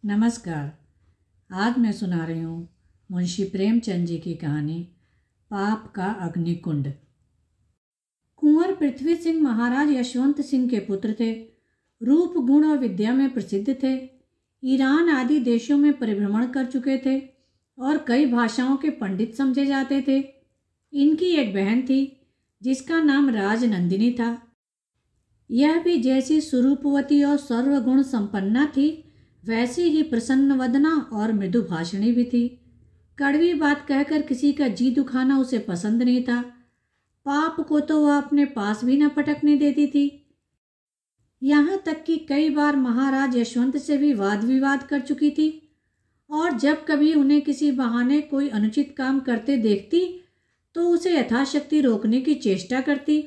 नमस्कार। आज मैं सुना रही हूँ मुंशी प्रेमचंद जी की कहानी पाप का अग्निकुंड। कुंवर पृथ्वी सिंह महाराज यशवंत सिंह के पुत्र थे। रूप, गुण और विद्या में प्रसिद्ध थे। ईरान आदि देशों में परिभ्रमण कर चुके थे और कई भाषाओं के पंडित समझे जाते थे। इनकी एक बहन थी जिसका नाम राजनंदिनी था। यह भी जैसी सुरूपवती और सर्वगुण संपन्ना थी, वैसी ही प्रसन्न वदना और मृदु भाषणी भी थी। कड़वी बात कहकर किसी का जी दुखाना उसे पसंद नहीं था। पाप को तो वह अपने पास भी न पटकने देती थी। यहाँ तक कि कई बार महाराज यशवंत से भी वाद विवाद कर चुकी थी और जब कभी उन्हें किसी बहाने कोई अनुचित काम करते देखती तो उसे यथाशक्ति रोकने की चेष्टा करती।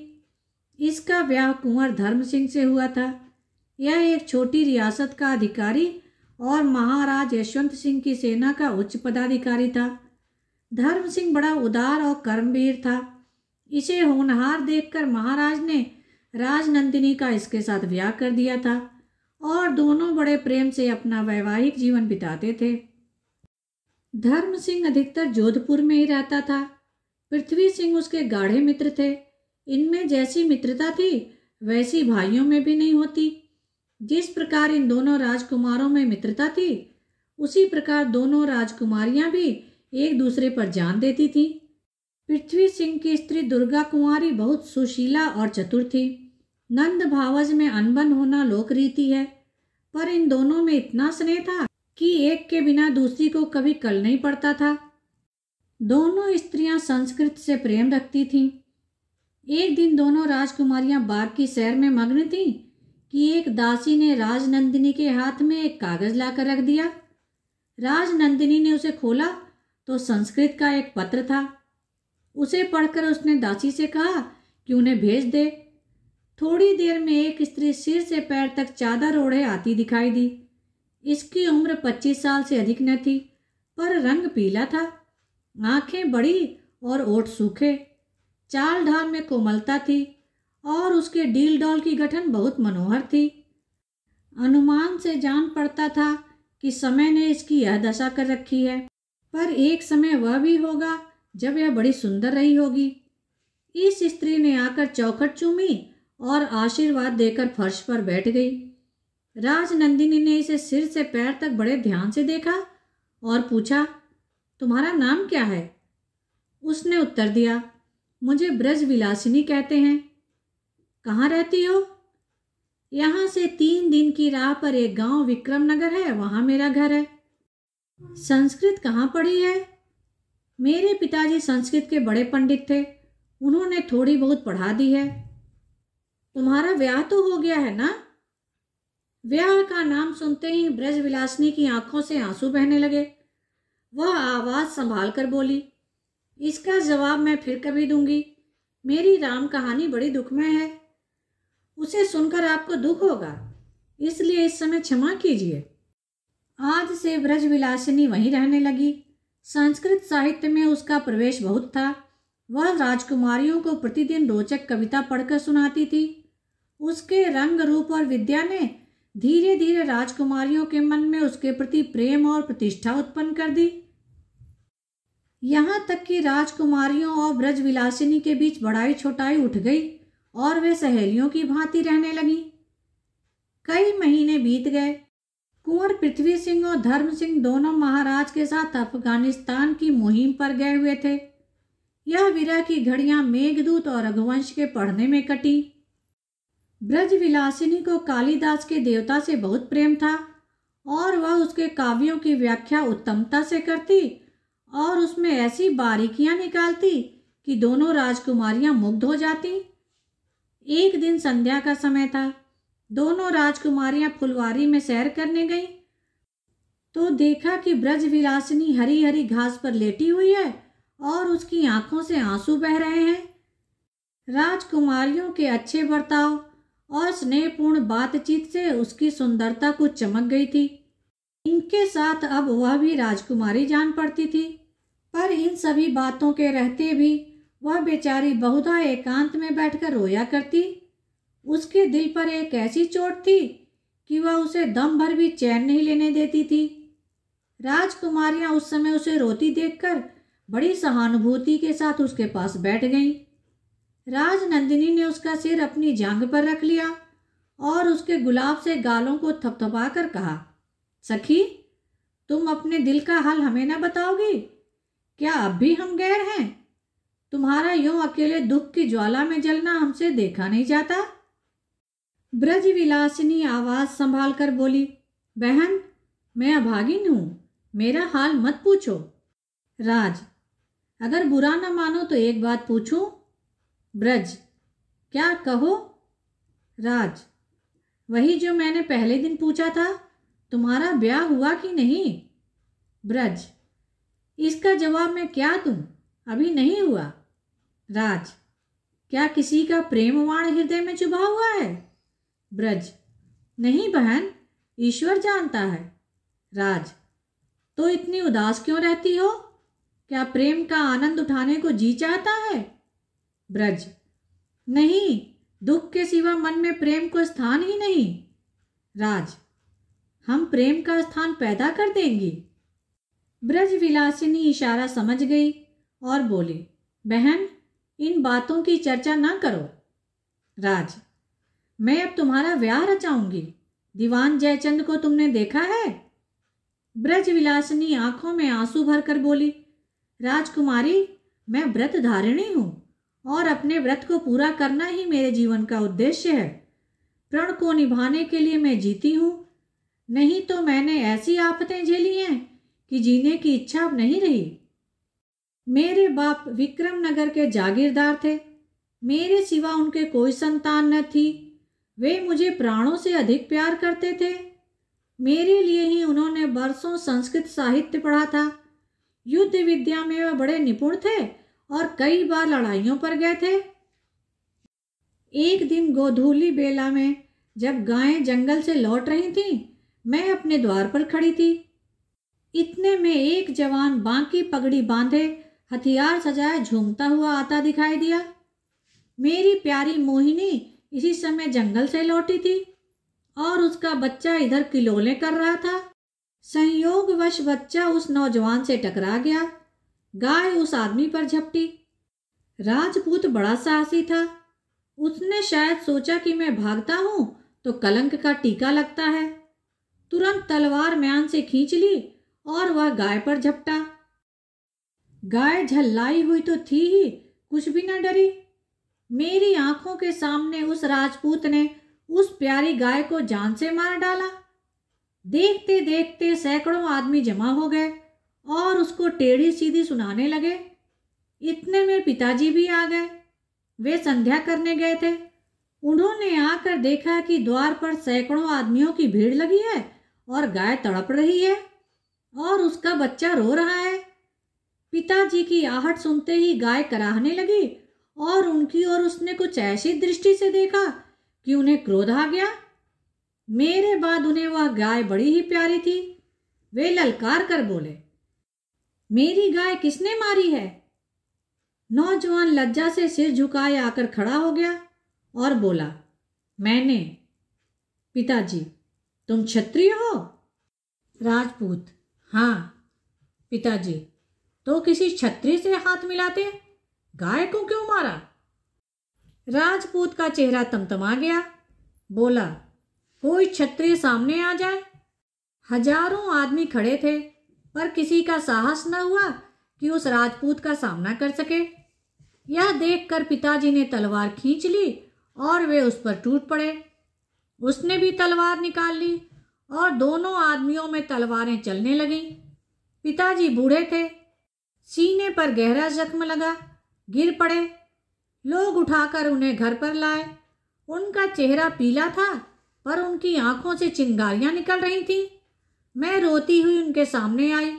इसका ब्याह कुंवर धर्म सिंह से हुआ था। यह एक छोटी रियासत का अधिकारी और महाराज यशवंत सिंह की सेना का उच्च पदाधिकारी था। धर्म सिंह बड़ा उदार और कर्मवीर था। इसे होनहार देखकर महाराज ने राजनंदिनी का इसके साथ ब्याह कर दिया था और दोनों बड़े प्रेम से अपना वैवाहिक जीवन बिताते थे। धर्म सिंह अधिकतर जोधपुर में ही रहता था। पृथ्वी सिंह उसके गाढ़े मित्र थे। इनमें जैसी मित्रता थी वैसी भाइयों में भी नहीं होती। जिस प्रकार इन दोनों राजकुमारों में मित्रता थी, उसी प्रकार दोनों राजकुमारियां भी एक दूसरे पर जान देती थीं। पृथ्वी सिंह की स्त्री दुर्गा कुंवारी बहुत सुशीला और चतुर थी। नंद भावज में अनबन होना लोक रीति है, पर इन दोनों में इतना स्नेह था कि एक के बिना दूसरी को कभी कल नहीं पड़ता था। दोनों स्त्रियां संस्कृत से प्रेम रखती थीं। एक दिन दोनों राजकुमारियां बाग की सैर में मग्न थीं कि एक दासी ने राजनंदिनी के हाथ में एक कागज लाकर रख दिया। राजनंदिनी ने उसे खोला तो संस्कृत का एक पत्र था। उसे पढ़कर उसने दासी से कहा कि उन्हें भेज दे। थोड़ी देर में एक स्त्री सिर से पैर तक चादर ओढ़े आती दिखाई दी। इसकी उम्र 25 साल से अधिक न थी, पर रंग पीला था। आंखें बड़ी और ओठ सूखे। चाल ढाल में कोमलता थी और उसके डील डॉल की गठन बहुत मनोहर थी। अनुमान से जान पड़ता था कि समय ने इसकी यह दशा कर रखी है, पर एक समय वह भी होगा जब यह बड़ी सुंदर रही होगी। इस स्त्री ने आकर चौखट चूमी और आशीर्वाद देकर फर्श पर बैठ गई। राजनंदिनी ने इसे सिर से पैर तक बड़े ध्यान से देखा और पूछा, तुम्हारा नाम क्या है? उसने उत्तर दिया, मुझे ब्रज विलासिनी कहते हैं। कहाँ रहती हो? यहाँ से 3 दिन की राह पर एक गांव विक्रमनगर है, वहाँ मेरा घर है। संस्कृत कहाँ पढ़ी है? मेरे पिताजी संस्कृत के बड़े पंडित थे, उन्होंने थोड़ी बहुत पढ़ा दी है। तुम्हारा ब्याह तो हो गया है ना? ब्याह का नाम सुनते ही ब्रज विलासिनी की आंखों से आंसू बहने लगे। वह आवाज संभाल कर बोली, इसका जवाब मैं फिर कभी दूंगी। मेरी राम कहानी बड़ी दुखमय है। उसे सुनकर आपको दुख होगा, इसलिए इस समय क्षमा कीजिए। आज से ब्रज विलासिनी वहीं रहने लगी। संस्कृत साहित्य में उसका प्रवेश बहुत था। वह राजकुमारियों को प्रतिदिन रोचक कविता पढ़कर सुनाती थी। उसके रंग, रूप और विद्या ने धीरे धीरे राजकुमारियों के मन में उसके प्रति प्रेम और प्रतिष्ठा उत्पन्न कर दी। यहाँ तक कि राजकुमारियों और ब्रज विलासिनी के बीच बड़ाई छोटाई उठ गई और वे सहेलियों की भांति रहने लगी। कई महीने बीत गए। कुंवर पृथ्वी सिंह और धर्म सिंह दोनों महाराज के साथ अफगानिस्तान की मुहिम पर गए हुए थे। यह विरह की घड़ियां मेघदूत और रघुवंश के पढ़ने में कटी। ब्रज विलासिनी को कालिदास के देवता से बहुत प्रेम था और वह उसके काव्यों की व्याख्या उत्तमता से करती और उसमें ऐसी बारीकियां निकालती कि दोनों राजकुमारियां मुग्ध हो जाती। एक दिन संध्या का समय था। दोनों राजकुमारियां फुलवारी में सैर करने गईं तो देखा कि ब्रज विलासिनी हरी हरी घास पर लेटी हुई है और उसकी आंखों से आंसू बह रहे हैं। राजकुमारियों के अच्छे बर्ताव और स्नेहपूर्ण बातचीत से उसकी सुंदरता कुछ चमक गई थी। इनके साथ अब वह भी राजकुमारी जान पड़ती थी, पर इन सभी बातों के रहते भी वह बेचारी बहुधा एकांत में बैठकर रोया करती। उसके दिल पर एक ऐसी चोट थी कि वह उसे दम भर भी चैन नहीं लेने देती थी। राजकुमारियां उस समय उसे रोती देखकर बड़ी सहानुभूति के साथ उसके पास बैठ गईं। राजनंदिनी ने उसका सिर अपनी जांघ पर रख लिया और उसके गुलाब से गालों को थपथपा कर कहा, सखी, तुम अपने दिल का हाल हमें न बताओगी? क्या अब भी हम गैर हैं? तुम्हारा यूं अकेले दुख की ज्वाला में जलना हमसे देखा नहीं जाता। ब्रज विलासिनी आवाज संभाल कर बोली, बहन, मैं अभागिन हूं, मेरा हाल मत पूछो। राज, अगर बुरा न मानो तो एक बात पूछूं? ब्रज, क्या कहो? राज, वही जो मैंने पहले दिन पूछा था, तुम्हारा ब्याह हुआ कि नहीं? ब्रज, इसका जवाब मैं क्या दूं? अभी नहीं हुआ। राज, क्या किसी का प्रेम वाण हृदय में चुभा हुआ है? ब्रज, नहीं बहन, ईश्वर जानता है। राज, तो इतनी उदास क्यों रहती हो? क्या प्रेम का आनंद उठाने को जी चाहता है? ब्रज, नहीं, दुख के सिवा मन में प्रेम को स्थान ही नहीं। राज, हम प्रेम का स्थान पैदा कर देंगी। ब्रज विलासिनी इशारा समझ गई और बोली, बहन, इन बातों की चर्चा ना करो। राज, मैं अब तुम्हारा व्याह रचाऊंगी। दीवान जयचंद को तुमने देखा है? ब्रज विलासिनी आंखों में आंसू भरकर बोली, राजकुमारी, मैं व्रत धारिणी हूं और अपने व्रत को पूरा करना ही मेरे जीवन का उद्देश्य है। प्रण को निभाने के लिए मैं जीती हूं, नहीं तो मैंने ऐसी आफतें झेली हैं कि जीने की इच्छा अब नहीं रही। मेरे बाप विक्रमनगर के जागीरदार थे, मेरे सिवा उनके कोई संतान न थी। वे मुझे प्राणों से अधिक प्यार करते थे। मेरे लिए ही उन्होंने बरसों संस्कृत साहित्य पढ़ा था। युद्ध विद्या में वह बड़े निपुण थे और कई बार लड़ाइयों पर गए थे। एक दिन गोधूली बेला में जब गायें जंगल से लौट रही थीं, मैं अपने द्वार पर खड़ी थी। इतने में एक जवान बांकी पगड़ी बांधे, हथियार सजाए झूमता हुआ आता दिखाई दिया। मेरी प्यारी मोहिनी इसी समय जंगल से लौटी थी और उसका बच्चा इधर किलोले कर रहा था। संयोगवश बच्चा उस नौजवान से टकरा गया। गाय उस आदमी पर झपटी। राजपूत बड़ा साहसी था। उसने शायद सोचा कि मैं भागता हूं तो कलंक का टीका लगता है। तुरंत तलवार म्यान से खींच ली और वह गाय पर झपटा। गाय झल्लाई हुई तो थी ही, कुछ भी न डरी। मेरी आंखों के सामने उस राजपूत ने उस प्यारी गाय को जान से मार डाला। देखते देखते सैकड़ों आदमी जमा हो गए और उसको टेढ़ी सीधी सुनाने लगे। इतने में पिताजी भी आ गए। वे संध्या करने गए थे। उन्होंने आकर देखा कि द्वार पर सैकड़ों आदमियों की भीड़ लगी है और गाय तड़प रही है और उसका बच्चा रो रहा है। पिताजी की आहट सुनते ही गाय कराहने लगी और उनकी ओर उसने कुछ ऐसी दृष्टि से देखा कि उन्हें क्रोध आ गया। मेरे बाद उन्हें वह गाय बड़ी ही प्यारी थी। वे ललकार कर बोले, मेरी गाय किसने मारी है? नौजवान लज्जा से सिर झुकाए आकर खड़ा हो गया और बोला, मैंने। पिताजी, तुम क्षत्रिय हो? राजपूत, हाँ। पिताजी, तो किसी क्षत्रिय से हाथ मिलाते गाय को क्यों मारा? राजपूत का चेहरा तमतमा गया। बोला, कोई क्षत्रिय सामने आ जाए। हजारों आदमी खड़े थे पर किसी का साहस न हुआ कि उस राजपूत का सामना कर सके। यह देखकर पिताजी ने तलवार खींच ली और वे उस पर टूट पड़े। उसने भी तलवार निकाल ली और दोनों आदमियों में तलवारें चलने लगीं। पिताजी बूढ़े थे, सीने पर गहरा जख्म लगा, गिर पड़े। लोग उठाकर उन्हें घर पर लाए। उनका चेहरा पीला था पर उनकी आंखों से चिंगारियां निकल रही थीं। मैं रोती हुई उनके सामने आई।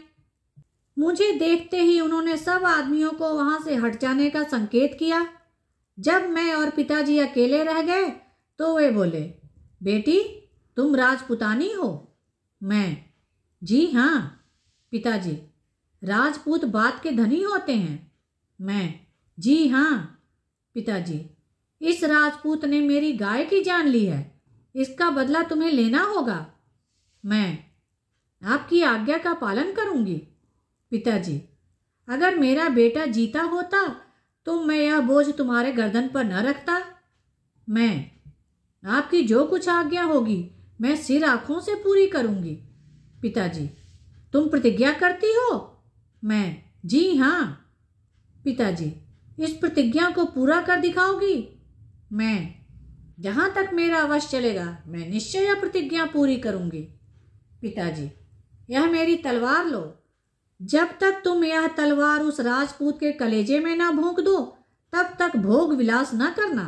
मुझे देखते ही उन्होंने सब आदमियों को वहां से हट जाने का संकेत किया। जब मैं और पिताजी अकेले रह गए तो वे बोले, बेटी, तुम राजपुतानी हो? मैं, जी हाँ। पिताजी, राजपूत बात के धनी होते हैं? मैं, जी हाँ। पिताजी, इस राजपूत ने मेरी गाय की जान ली है। इसका बदला तुम्हें लेना होगा। मैं आपकी आज्ञा का पालन करूंगी। पिताजी, अगर मेरा बेटा जीता होता तो मैं यह बोझ तुम्हारे गर्दन पर न रखता। मैं आपकी जो कुछ आज्ञा होगी मैं सिर आंखों से पूरी करूंगी। पिताजी, तुम प्रतिज्ञा करती हो? मैं जी हाँ। पिताजी, इस प्रतिज्ञा को पूरा कर दिखाओगी? मैं जहाँ तक मेरा अवश्य चलेगा मैं निश्चय यह प्रतिज्ञा पूरी करूंगी। पिताजी, यह मेरी तलवार लो। जब तक तुम यह तलवार उस राजपूत के कलेजे में ना भोंक दो तब तक भोग विलास न करना।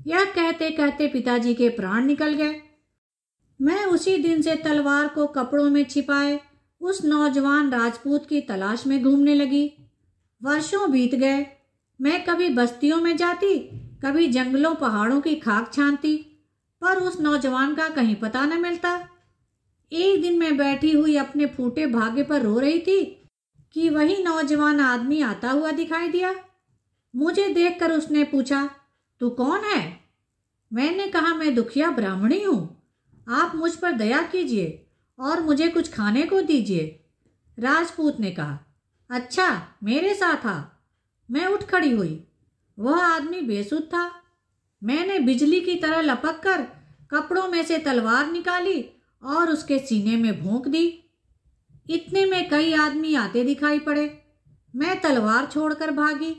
यह कहते कहते पिताजी के प्राण निकल गए। मैं उसी दिन से तलवार को कपड़ों में छिपाए उस नौजवान राजपूत की तलाश में घूमने लगी। वर्षों बीत गए। मैं कभी बस्तियों में जाती, कभी जंगलों पहाड़ों की खाक छानती, पर उस नौजवान का कहीं पता न मिलता। एक दिन मैं बैठी हुई अपने फूटे भाग्य पर रो रही थी कि वही नौजवान आदमी आता हुआ दिखाई दिया। मुझे देखकर उसने पूछा, तू कौन है? मैंने कहा, मैं दुखिया ब्राह्मणी हूँ। आप मुझ पर दया कीजिए और मुझे कुछ खाने को दीजिए। राजपूत ने कहा, अच्छा, मेरे साथ आ। मैं उठ खड़ी हुई। वह आदमी बेसुध था। मैंने बिजली की तरह लपक कर कपड़ों में से तलवार निकाली और उसके सीने में भोंक दी। इतने में कई आदमी आते दिखाई पड़े। मैं तलवार छोड़कर भागी।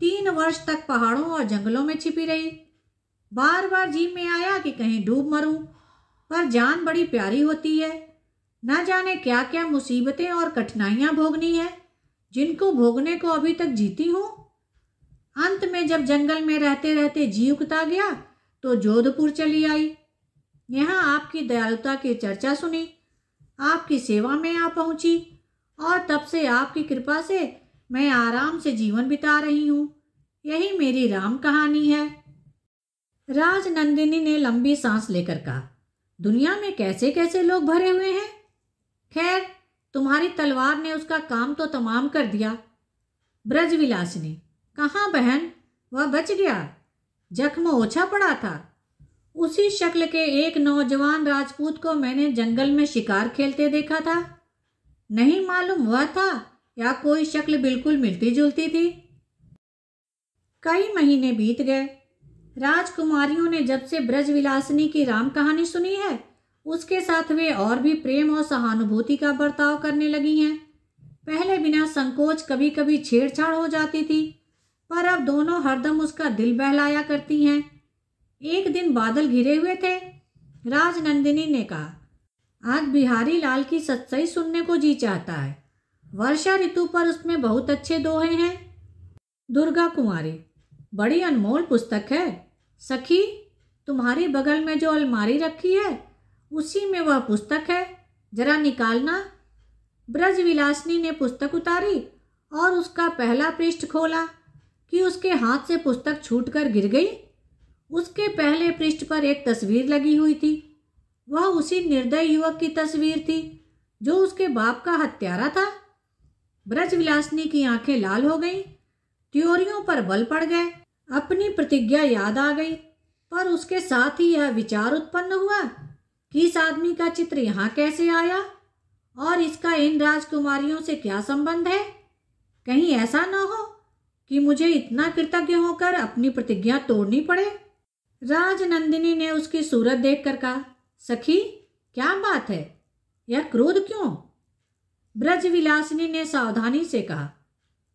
3 वर्ष तक पहाड़ों और जंगलों में छिपी रही। बार बार जी में आया कि कहीं डूब मरूं, पर जान बड़ी प्यारी होती है। न जाने क्या क्या मुसीबतें और कठिनाइयां भोगनी है जिनको भोगने को अभी तक जीती हूँ। अंत में जब जंगल में रहते रहते जी उकता गया तो जोधपुर चली आई। यहाँ आपकी दयालुता की चर्चा सुनी, आपकी सेवा में आ पहुंची और तब से आपकी कृपा से मैं आराम से जीवन बिता रही हूँ। यही मेरी राम कहानी है। राजनंदिनी ने लंबी सांस लेकर कहा, दुनिया में कैसे कैसे लोग भरे हुए हैं। खैर, तुम्हारी तलवार ने उसका काम तो तमाम कर दिया। ब्रजविलासिनी, कहाँ बहन? वह बच गया। जख्म ओछा पड़ा था। उसी शक्ल के एक नौजवान राजपूत को मैंने जंगल में शिकार खेलते देखा था। नहीं मालूम वह था या कोई शक्ल बिल्कुल मिलती जुलती थी। कई महीने बीत गए। राजकुमारियों ने जब से ब्रजविलासिनी की राम कहानी सुनी है उसके साथ वे और भी प्रेम और सहानुभूति का बर्ताव करने लगी हैं। पहले बिना संकोच कभी कभी छेड़छाड़ हो जाती थी, पर अब दोनों हरदम उसका दिल बहलाया करती हैं। एक दिन बादल घिरे हुए थे। राजनंदिनी ने कहा, आज बिहारी लाल की सच्चाई सुनने को जी चाहता है। वर्षा ऋतु पर उसमें बहुत अच्छे दोहे हैं। दुर्गा कुमारी, बड़ी अनमोल पुस्तक है। सखी, तुम्हारी बगल में जो अलमारी रखी है उसी में वह पुस्तक है, जरा निकालना। ब्रजविलासिनी ने पुस्तक उतारी और उसका पहला पृष्ठ खोला कि उसके हाथ से पुस्तक छूटकर गिर गई। उसके पहले पृष्ठ पर एक तस्वीर लगी हुई थी। वह उसी निर्दय युवक की तस्वीर थी जो उसके बाप का हत्यारा था। ब्रजविलासिनी की आंखें लाल हो गईं, त्योरियों पर बल पड़ गए। अपनी प्रतिज्ञा याद आ गई, पर उसके साथ ही यह विचार उत्पन्न हुआ कि इस आदमी का चित्र यहाँ कैसे आया और इसका इन राजकुमारियों से क्या संबंध है। कहीं ऐसा न हो कि मुझे इतना कृतज्ञ होकर अपनी प्रतिज्ञा तोड़नी पड़े। राजनंदिनी ने उसकी सूरत देखकर कहा, सखी, क्या बात है? यह क्रोध क्यों? ब्रजविलासिनी ने सावधानी से कहा,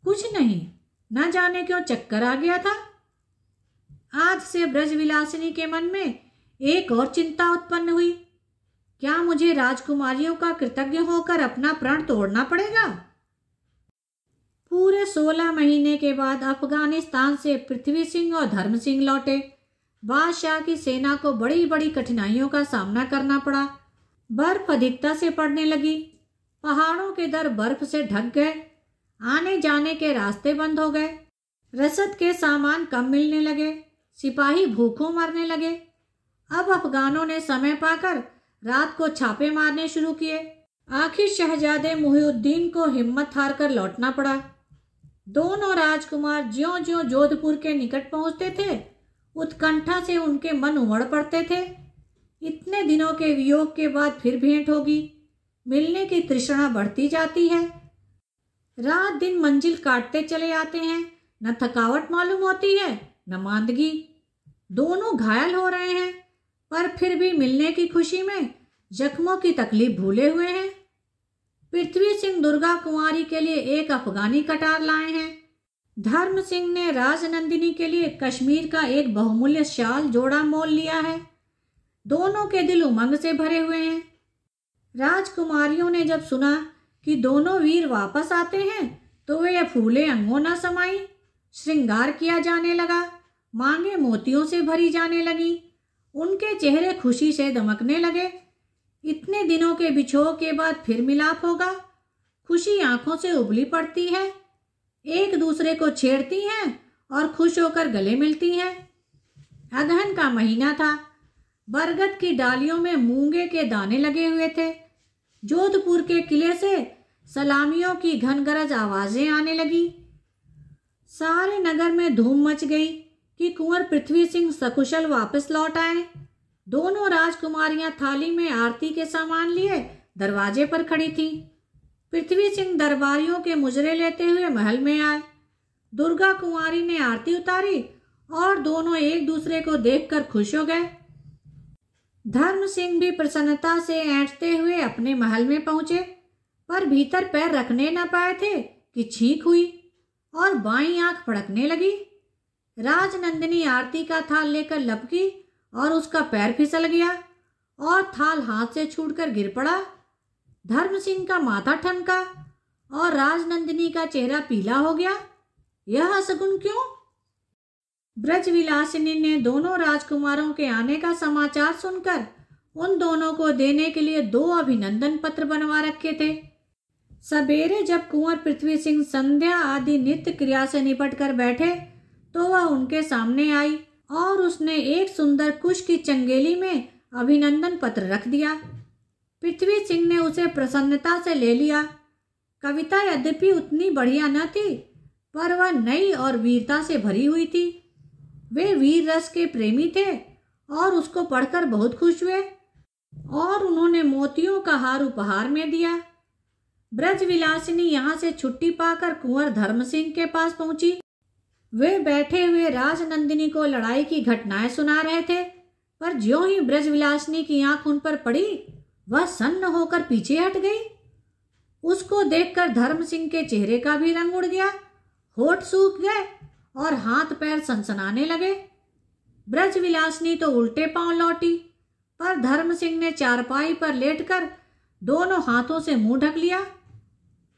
कुछ नहीं, न जाने क्यों चक्कर आ गया था। आज से ब्रजविलासिनी के मन में एक और चिंता उत्पन्न हुई। क्या मुझे राजकुमारियों का कृतज्ञ होकर अपना प्रण तोड़ना पड़ेगा? पूरे 16 महीने के बाद अफगानिस्तान से पृथ्वी सिंह और धर्म सिंह लौटे। बादशाह की सेना को बड़ी बड़ी कठिनाइयों का सामना करना पड़ा। बर्फ अधिकता से पड़ने लगी। पहाड़ों के दर बर्फ से ढक गए। आने जाने के रास्ते बंद हो गए। रसद के सामान कम मिलने लगे। सिपाही भूखों मरने लगे। अब अफगानों ने समय पाकर रात को छापे मारने शुरू किए। आखिर शहजादे मुहिउद्दीन को हिम्मत हारकर लौटना पड़ा। दोनों राजकुमार ज्यों-ज्यों जोधपुर के निकट पहुंचते थे, उत्कंठा से उनके मन उमड़ पड़ते थे। इतने दिनों के वियोग के बाद फिर भेंट होगी। मिलने की तृष्णा बढ़ती जाती है। रात दिन मंजिल काटते चले आते हैं। न थकावट मालूम होती है न मांदगी। दोनों घायल हो रहे हैं, पर फिर भी मिलने की खुशी में जख्मों की तकलीफ भूले हुए हैं। पृथ्वी सिंह दुर्गा कुंवारी के लिए एक अफगानी कटार लाए हैं। धर्म सिंह ने राजनंदिनी के लिए कश्मीर का एक बहुमूल्य शाल जोड़ा मोल लिया है। दोनों के दिल उमंग से भरे हुए हैं। राजकुमारियों ने जब सुना कि दोनों वीर वापस आते हैं तो वे फूले अंगों न समाई। श्रृंगार किया जाने लगा, मांगे मोतियों से भरी जाने लगी, उनके चेहरे खुशी से दमकने लगे। इतने दिनों के बिछोह के बाद फिर मिलाप होगा। खुशी आंखों से उबली पड़ती है, एक दूसरे को छेड़ती हैं और खुश होकर गले मिलती हैं। अगहन का महीना था। बरगद की डालियों में मूंगे के दाने लगे हुए थे। जोधपुर के किले से सलामियों की घनगरज आवाजें आने लगी। सारे नगर में धूम मच गई कि कुंवर पृथ्वी सिंह सकुशल वापस लौट आए। दोनों राजकुमारियां थाली में आरती के सामान लिए दरवाजे पर खड़ी थीं। पृथ्वी सिंह दरबारियों के मुजरे लेते हुए महल में आए। दुर्गा कुंवारी ने आरती उतारी और दोनों एक दूसरे को देखकर खुश हो गए। धर्म सिंह भी प्रसन्नता से ऐंठते हुए अपने महल में पहुंचे, पर भीतर पैर रखने न पाए थे कि छींक हुई और बाईं आंख फड़कने लगी। राजनंदिनी आरती का थाल लेकर लपकी और उसका पैर फिसल गया और थाल हाथ से छूटकर गिर पड़ा। धर्म सिंह का माथा ठनका और राजनंदिनी का चेहरा पीला हो गया। यह असगुन क्यों? ब्रजविलासिनी ने दोनों राजकुमारों के आने का समाचार सुनकर उन दोनों को देने के लिए 2 अभिनंदन पत्र बनवा रखे थे। सवेरे जब कुंवर पृथ्वी सिंह संध्या आदि नित्य क्रिया से निपट कर बैठे तो वह उनके सामने आई और उसने एक सुंदर कुश की चंगेली में अभिनंदन पत्र रख दिया। पृथ्वी सिंह ने उसे प्रसन्नता से ले लिया। कविता यद्यपि उतनी बढ़िया न थी, पर वह नई और वीरता से भरी हुई थी। वे वीर रस के प्रेमी थे और उसको पढ़कर बहुत खुश हुए और उन्होंने मोतियों का हार उपहार में दिया। ब्रजविलासिनी यहाँ से छुट्टी पाकर कुंवर धर्म सिंह के पास पहुंची। वे बैठे हुए राजनंदिनी को लड़ाई की घटनाएं सुना रहे थे, पर ज्यों ही ब्रजविलासिनी की आंख उन पर पड़ी वह सन्न होकर पीछे हट गई। उसको देखकर धर्म सिंह के चेहरे का भी रंग उड़ गया, होठ सूख गए और हाथ पैर सनसनाने लगे। ब्रजविलासिनी तो उल्टे पांव लौटी, पर धर्म सिंह ने चारपाई पर लेटकर दोनों हाथों से मुंह ढक लिया।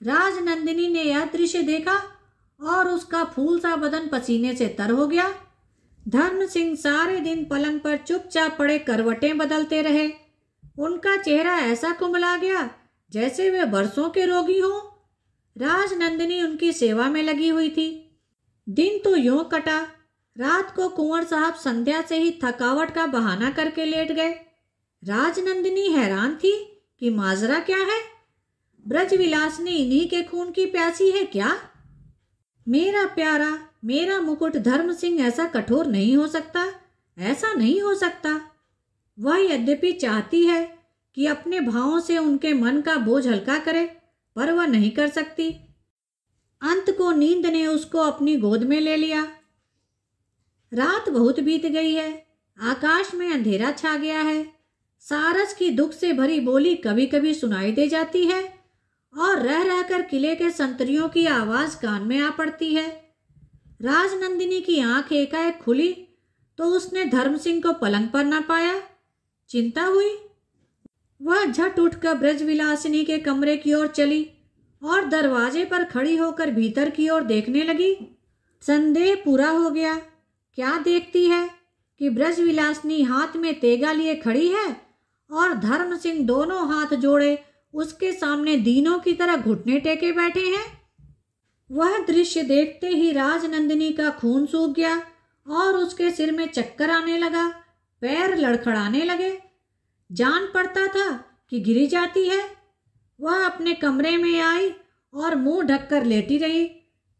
राजनंदिनी ने यह दृश्य देखा और उसका फूल सा बदन पसीने से तर हो गया। धर्म सिंह सारे दिन पलंग पर चुपचाप पड़े करवटें बदलते रहे। उनका चेहरा ऐसा कुमला गया जैसे वे बरसों के रोगी हों। राजनंदिनी उनकी सेवा में लगी हुई थी। दिन तो यूं कटा। रात को कुंवर साहब संध्या से ही थकावट का बहाना करके लेट गए। राजनंदिनी हैरान थी कि माजरा क्या है। ब्रजविलासिनी इन्हीं के खून की प्यासी है क्या? मेरा प्यारा, मेरा मुकुट धर्म सिंह ऐसा कठोर नहीं हो सकता, ऐसा नहीं हो सकता। वह यद्यपि चाहती है कि अपने भावों से उनके मन का बोझ हल्का करे, पर वह नहीं कर सकती। अंत को नींद ने उसको अपनी गोद में ले लिया। रात बहुत बीत गई है। आकाश में अंधेरा छा गया है। सारस की दुख से भरी बोली कभी कभी सुनाई दे जाती है और रह रहकर किले के संतरियों की आवाज कान में आ पड़ती है। राजनंदिनी की आंख एकाएक खुली तो उसने धर्म सिंह को पलंग पर न पाया। चिंता हुई। वह झट उठकर ब्रजविलासिनी के कमरे की ओर चली और दरवाजे पर खड़ी होकर भीतर की ओर देखने लगी। संदेह पूरा हो गया। क्या देखती है कि ब्रजविलासिनी हाथ में तेगा लिए खड़ी है और धर्म सिंह दोनों हाथ जोड़े उसके सामने दीनों की तरह घुटने टेके बैठे हैं। वह दृश्य देखते ही राजनंदिनी का खून सूख गया और उसके सिर में चक्कर आने लगा, पैर लड़खड़ाने लगे। जान पड़ता था कि गिरी जाती है। वह अपने कमरे में आई और मुंह ढककर लेटी रही,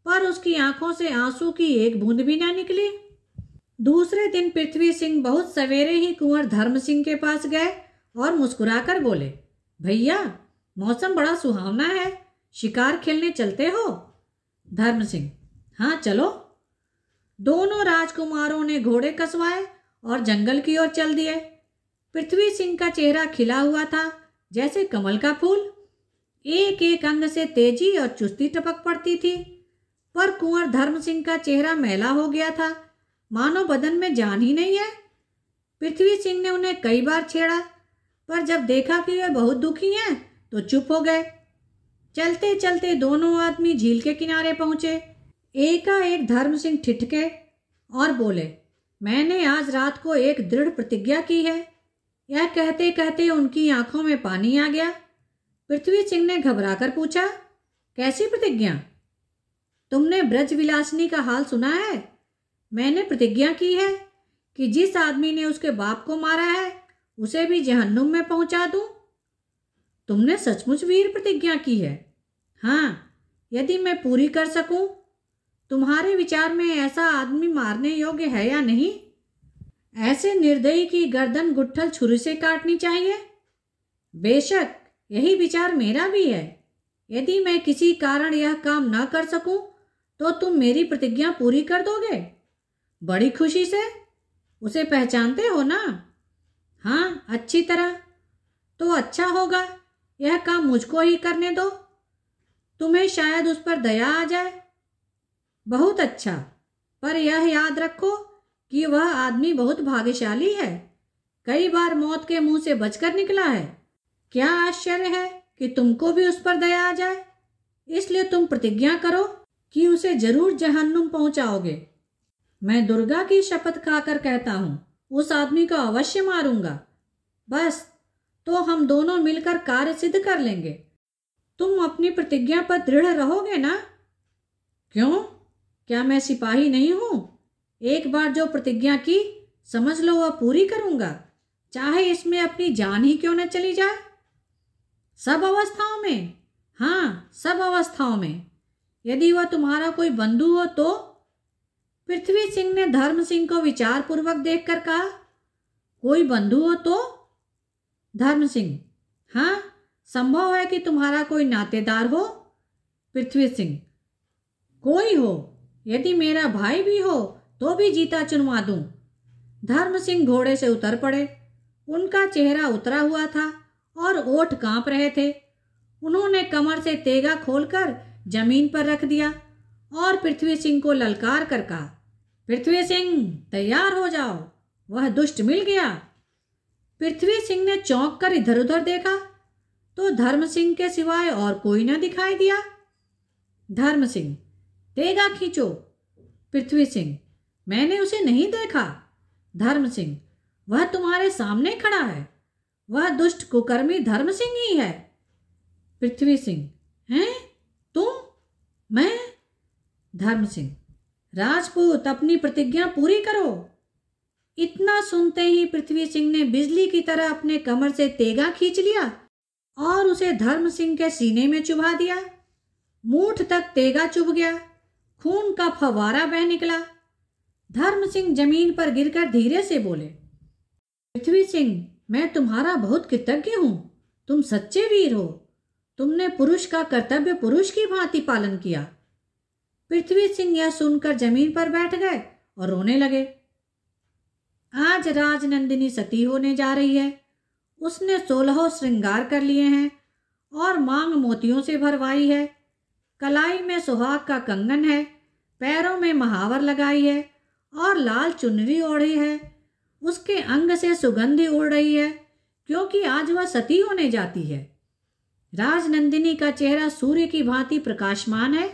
पर उसकी आंखों से आंसू की एक बूंद भी न निकली। दूसरे दिन पृथ्वी सिंह बहुत सवेरे ही कुंवर धर्म सिंह के पास गए और मुस्कुराकर बोले, भैया मौसम बड़ा सुहावना है, शिकार खेलने चलते हो? धर्म सिंह, हाँ चलो। दोनों राजकुमारों ने घोड़े कसवाए और जंगल की ओर चल दिए। पृथ्वी सिंह का चेहरा खिला हुआ था जैसे कमल का फूल। एक एक अंग से तेजी और चुस्ती टपक पड़ती थी। पर कुंवर धर्म सिंह का चेहरा मैला हो गया था, मानो बदन में जान ही नहीं है। पृथ्वी सिंह ने उन्हें कई बार छेड़ा, पर जब देखा कि वे बहुत दुखी हैं तो चुप हो गए। चलते चलते दोनों आदमी झील के किनारे पहुंचे। एकाएक धर्म सिंह ठिठके और बोले, मैंने आज रात को एक दृढ़ प्रतिज्ञा की है। यह कहते कहते उनकी आंखों में पानी आ गया। पृथ्वी सिंह ने घबराकर पूछा, कैसी प्रतिज्ञा? तुमने ब्रजविलासिनी का हाल सुना है? मैंने प्रतिज्ञा की है कि जिस आदमी ने उसके बाप को मारा है उसे भी जहन्नुम में पहुंचा दूं। तुमने सचमुच वीर प्रतिज्ञा की है? हाँ, यदि मैं पूरी कर सकूं। तुम्हारे विचार में ऐसा आदमी मारने योग्य है या नहीं? ऐसे निर्दयी की गर्दन गुट्ठल छुरी से काटनी चाहिए। बेशक, यही विचार मेरा भी है। यदि मैं किसी कारण यह काम न कर सकूं तो तुम मेरी प्रतिज्ञा पूरी कर दोगे? बड़ी खुशी से। उसे पहचानते हो ना? हाँ, अच्छी तरह। तो अच्छा होगा, यह काम मुझको ही करने दो। तुम्हें शायद उस पर दया आ जाए। बहुत अच्छा, पर यह याद रखो कि वह आदमी बहुत भाग्यशाली है। कई बार मौत के मुंह से बचकर निकला है। क्या आश्चर्य है कि तुमको भी उस पर दया आ जाए। इसलिए तुम प्रतिज्ञा करो कि उसे जरूर जहन्नुम पहुंचाओगे। मैं दुर्गा की शपथ खाकर कहता हूं, उस आदमी को अवश्य मारूंगा। बस, तो हम दोनों मिलकर कार्य सिद्ध कर लेंगे। तुम अपनी प्रतिज्ञा पर दृढ़ रहोगे ना? क्यों? क्या मैं सिपाही नहीं हूं? एक बार जो प्रतिज्ञा की, समझ लो वह पूरी करूंगा, चाहे इसमें अपनी जान ही क्यों न चली जाए। सब अवस्थाओं में? हाँ, सब अवस्थाओं में। यदि वह तुम्हारा कोई बंधु हो तो? पृथ्वी सिंह ने धर्म सिंह को विचारपूर्वक देखकर कहा, कोई बंधु हो तो? धर्म सिंह, हाँ, संभव है कि तुम्हारा कोई नातेदार हो। पृथ्वी सिंह, कोई हो, यदि मेरा भाई भी हो तो भी जीता चुनवा दूं। धर्म सिंह घोड़े से उतर पड़े। उनका चेहरा उतरा हुआ था और ओठ कांप रहे थे। उन्होंने कमर से तेगा खोलकर जमीन पर रख दिया और पृथ्वी सिंह को ललकार कर कहा, पृथ्वी सिंह, तैयार हो जाओ, वह दुष्ट मिल गया। पृथ्वी सिंह ने चौंक कर इधर उधर देखा तो धर्म सिंह के सिवाय और कोई न दिखाई दिया। धर्म सिंह, तेगा खींचो। पृथ्वी सिंह, मैंने उसे नहीं देखा। धर्म सिंह, वह तुम्हारे सामने खड़ा है। वह दुष्ट कुकर्मी धर्म सिंह ही है। पृथ्वी सिंह, हैं तुम? मैं? धर्म सिंह, राजपूत, अपनी प्रतिज्ञा पूरी करो। इतना सुनते ही पृथ्वी सिंह ने बिजली की तरह अपने कमर से तेगा खींच लिया और उसे धर्म सिंह के सीने में चुभा दिया। मूठ तक तेगा चुभ गया। खून का फव्वारा बह निकला। धर्म सिंह जमीन पर गिरकर धीरे से बोले, पृथ्वी सिंह, मैं तुम्हारा बहुत कृतज्ञ हूं। तुम सच्चे वीर हो। तुमने पुरुष का कर्तव्य पुरुष की भांति पालन किया। पृथ्वी सिंह यह सुनकर जमीन पर बैठ गए और रोने लगे। आज राजनंदिनी सती होने जा रही है। उसने 16 श्रृंगार कर लिए हैं और मांग मोतियों से भरवाई है। कलाई में सुहाग का कंगन है, पैरों में महावर लगाई है और लाल चुनरी ओढ़ी है। उसके अंग से सुगंधी उड़ रही है, क्योंकि आज वह सती होने जाती है। राजनंदिनी का चेहरा सूर्य की भांति प्रकाशमान है।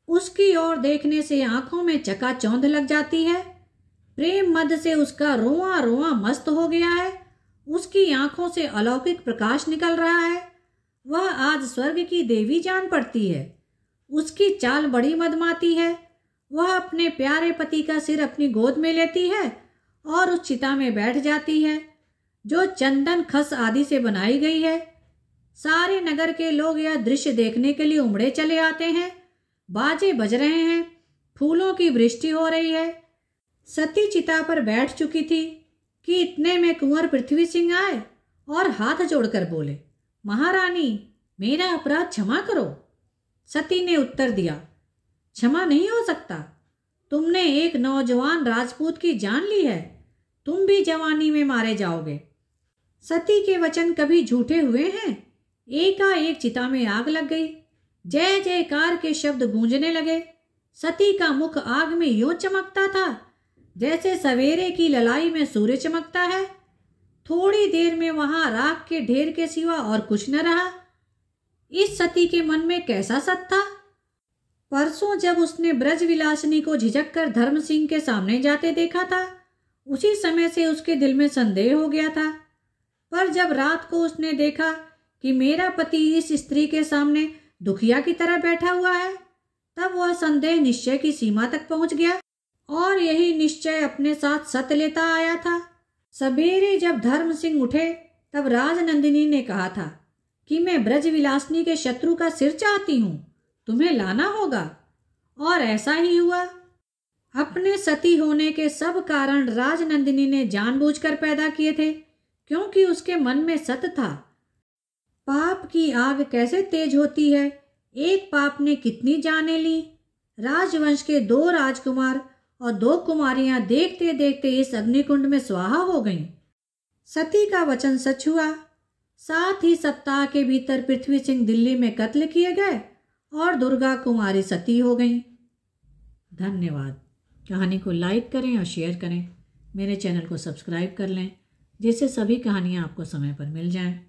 उसकी ओर देखने से आंखों में चकाचौंध लग जाती है। प्रेम मद से उसका रोआ रोआ मस्त हो गया है। उसकी आंखों से अलौकिक प्रकाश निकल रहा है। वह आज स्वर्ग की देवी जान पड़ती है। उसकी चाल बड़ी मदमाती है। वह अपने प्यारे पति का सिर अपनी गोद में लेती है और उस चिता में बैठ जाती है जो चंदन खस आदि से बनाई गई है। सारे नगर के लोग यह दृश्य देखने के लिए उमड़े चले आते हैं। बाजे बज रहे हैं, फूलों की वृष्टि हो रही है। सती चिता पर बैठ चुकी थी कि इतने में कुंवर पृथ्वी सिंह आए और हाथ जोड़कर बोले, महारानी, मेरा अपराध क्षमा करो। सती ने उत्तर दिया, क्षमा नहीं हो सकता। तुमने एक नौजवान राजपूत की जान ली है, तुम भी जवानी में मारे जाओगे। सती के वचन कभी झूठे हुए हैं? एकाएक चिता में आग लग गई। जय जयकार के शब्द गूंजने लगे। सती का मुख आग में यूं चमकता था जैसे सवेरे की ललाई में सूर्य चमकता है। थोड़ी देर में वहां राख के ढेर के सिवा और कुछ न रहा। इस सती के मन में कैसा सत था? परसों जब उसने ब्रजविलासिनी को झिझक कर धर्म सिंह के सामने जाते देखा था, उसी समय से उसके दिल में संदेह हो गया था। पर जब रात को उसने देखा कि मेरा पति इस स्त्री के सामने दुखिया की तरह बैठा हुआ है, तब वह संदेह निश्चय की सीमा तक पहुंच गया और यही निश्चय अपने साथ सत लेता आया था। सवेरे जब धर्म सिंह उठे तब राजनंदिनी ने कहा था कि मैं ब्रजविलासिनी के शत्रु का सिर चाहती हूँ, तुम्हें लाना होगा। और ऐसा ही हुआ। अपने सती होने के सब कारण राजनंदिनी ने जानबूझकर पैदा किए थे, क्योंकि उसके मन में सत था। पाप की आग कैसे तेज होती है, एक पाप ने कितनी जाने ली। राजवंश के 2 राजकुमार और 2 कुमारियां देखते देखते इस अग्निकुंड में स्वाहा हो गईं। सती का वचन सच हुआ। 7 ही सप्ताह के भीतर पृथ्वी सिंह दिल्ली में कत्ल किए गए और दुर्गा कुमारी सती हो गईं। धन्यवाद। कहानी को लाइक करें और शेयर करें। मेरे चैनल को सब्सक्राइब कर लें, जिससे सभी कहानियाँ आपको समय पर मिल जाएं।